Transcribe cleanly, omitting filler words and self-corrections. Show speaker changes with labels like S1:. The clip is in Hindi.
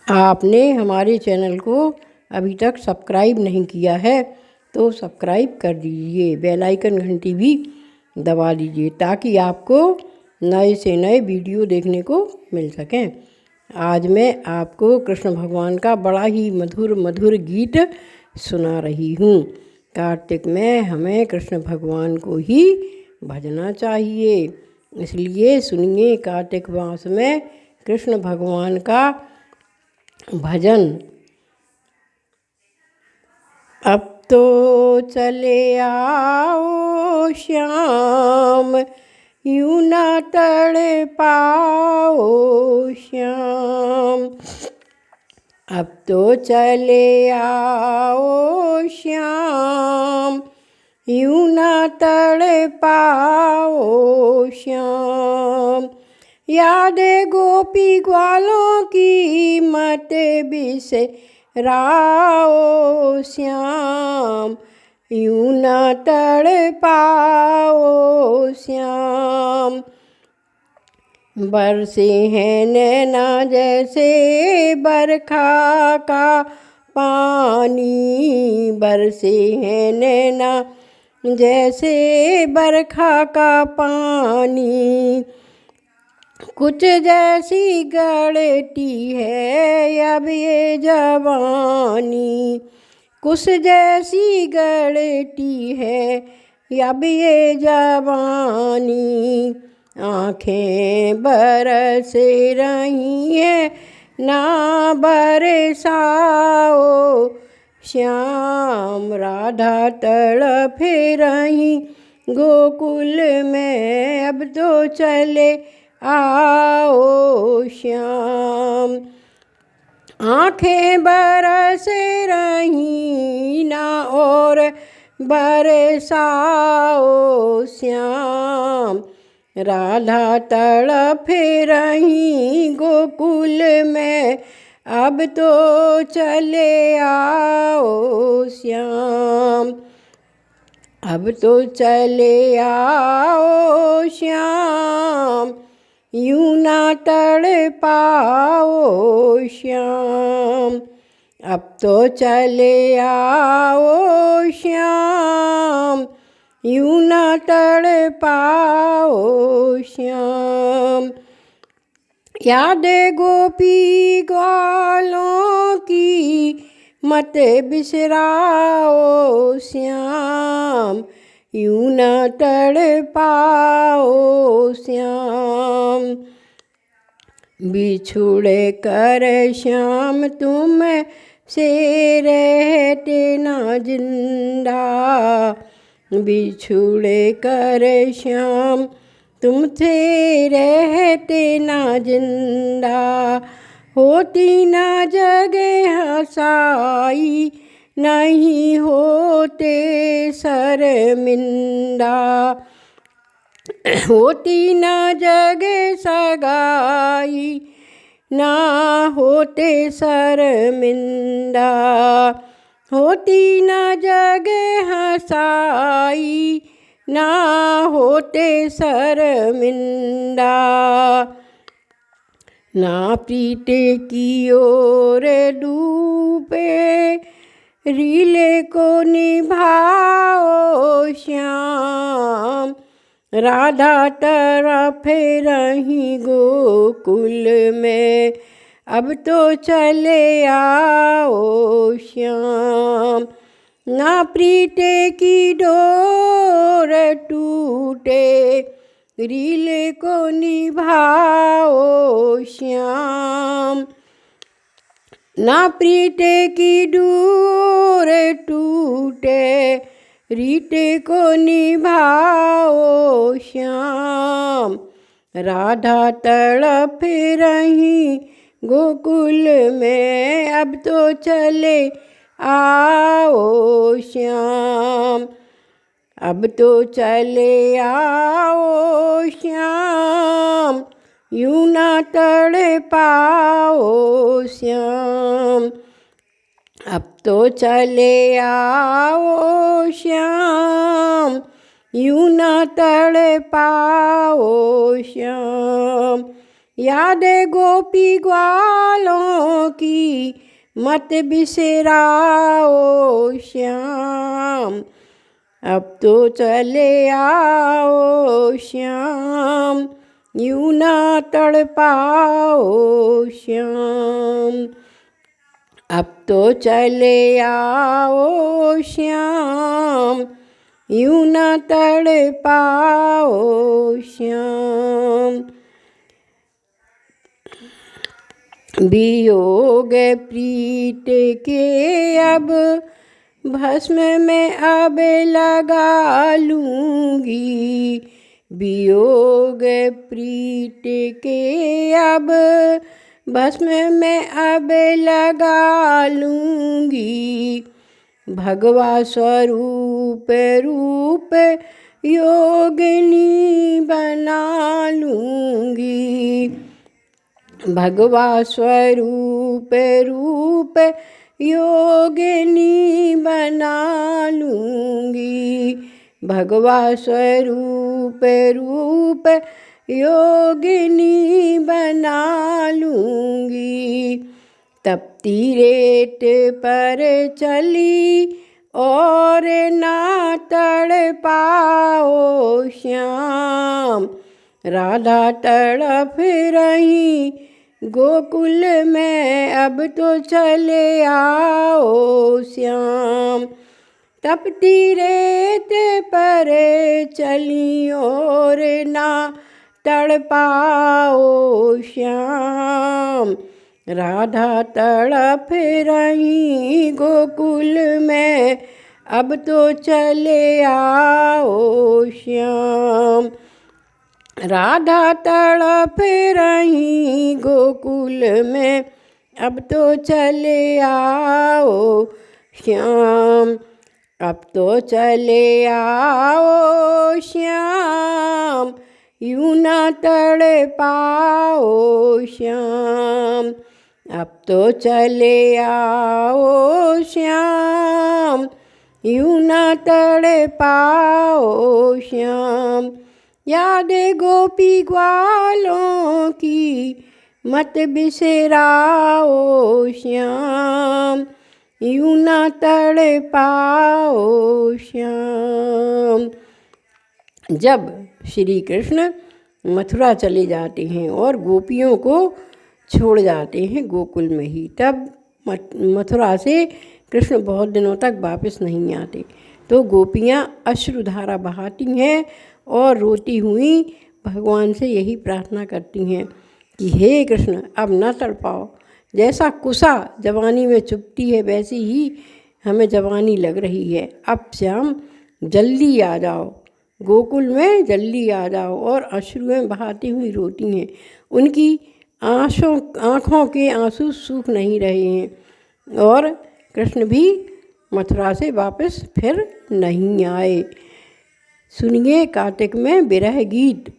S1: आपने हमारे चैनल को अभी तक सब्सक्राइब नहीं किया है तो सब्सक्राइब कर दीजिए, बेल आइकन घंटी भी दबा दीजिए ताकि आपको नए से नए वीडियो देखने को मिल सकें। आज मैं आपको कृष्ण भगवान का बड़ा ही मधुर मधुर गीत सुना रही हूँ। कार्तिक में हमें कृष्ण भगवान को ही भजना चाहिए, इसलिए सुनिए कार्तिक मास में कृष्ण भगवान का भजन। अब तो चले आओ श्याम, यूं ना तड़ पाओ श्याम। अब तो चले आओ श्याम, यूं ना तड़ पाओ श्याम। याद गोपी ग्वालों की मत बिसराओ श्याम, यूं ना तड़ पाओ श्याम। बरसे हैं नैना जैसे बरखा का पानी, बरसे हैं नैना जैसे बरखा का पानी। कुछ जैसी गढ़ती है अब ये जवानी, कुछ जैसी गढ़ती है अब ये जवानी। आँखें बरस रही हैं ना बरसाओ श्याम, राधा तड़प रही गोकुल में अब तो चले आओ श्याम। आँखें बरस रही ना और बरसाओ श्याम, राधा तड़प रही गोकुल में अब तो चले आओ श्याम। अब तो चले आओ श्याम, यूं ना तड़ पाओ श्याम। अब तो चले आओ श्याम, यूं ना तड़ पाओ श्याम। याद गोपी ग्वालों की मत बिसराओ श्याम, यूं ना तड़ पाओ श्याम। बिछुड़ कर श्याम तुम से रहते ना जिंदा, बिछुड़ कर श्याम तुमसे रहते ना जिंदा। होती ना जगह साई नहीं होते शर्मिंदा, होती ना जगह सगाई ना होते शर्मिंदा। होती ना जगह हसाई ना होते शर्मिंदा। ना प्रीत की ओर डूबे रीले को निभाओ श्याम, राधा तरफ रही गोकुल में अब तो चले आओ श्याम। ना प्रीत की डोर टूटे रीले को निभाओ श्याम, ना प्रीत की डोर टूटे रीते को निभाओ श्याम। राधा तड़प रही गोकुल में अब तो चले आओ श्याम। अब तो चले आओ श्याम, यूं ना तड़ पाओ श्याम। अब तो चले आओ श्याम, यूं ना तड़ पाओ श्याम। याद गोपी ग्वालों की मत बिसराओ श्याम, अब तो चले आओ श्याम, यूं ना तड़पाओ श्याम, अब तो चले आओ श्याम, यूं ना तड़पाओ श्याम। वियोग प्रीत के अब भस्म में अब लगा लूँगी, वियोग प्रीत के अब भस्म में अब लगा लूँगी, भगवा स्वरूप रूप योगिनी बना लूँगी, भगवा स्वरूप रूप योगिनी बना लूँगी, भगवा स्वरूप रूप योगिनी बना लूँगी। तपती रेत पर चली और ना तड़पाओ श्याम, राधा तड़प रही गोकुल में, अब तो चले आओ श्याम, तपती रेत पर चली और ना तड़पाओ श्याम, राधा तड़प रही गोकुल में, अब तो चले आओ श्याम, राधा तड़प रही गोकुल में, अब तो चले आओ श्याम, अब तो चले आओ श्याम, यूं ना तड़पाओ श्याम, अब तो चले आओ श्याम, यूं ना तड़पाओ श्याम। याद गोपी ग्वालों की मत बिसराओ श्याम, यूं ना तड़पाओ श्याम। जब श्री कृष्ण मथुरा चले जाते हैं और गोपियों को छोड़ जाते हैं गोकुल में ही, तब मथुरा से कृष्ण बहुत दिनों तक वापस नहीं आते, तो गोपियाँ अश्रुधारा बहाती हैं और रोती हुई भगवान से यही प्रार्थना करती हैं कि हे कृष्ण अब न तड़पाओ, जैसा कुसा जवानी में चुभती है वैसी ही हमें जवानी लग रही है, अब श्याम जल्दी आ जाओ, गोकुल में जल्दी आ जाओ। और अश्रुएं बहाती हुई रोती हैं, उनकी आँखों के आंसू सूख नहीं रहे हैं और कृष्ण भी मथुरा से वापस फिर नहीं आए। सुनिए कार्तिक में विरह गीत।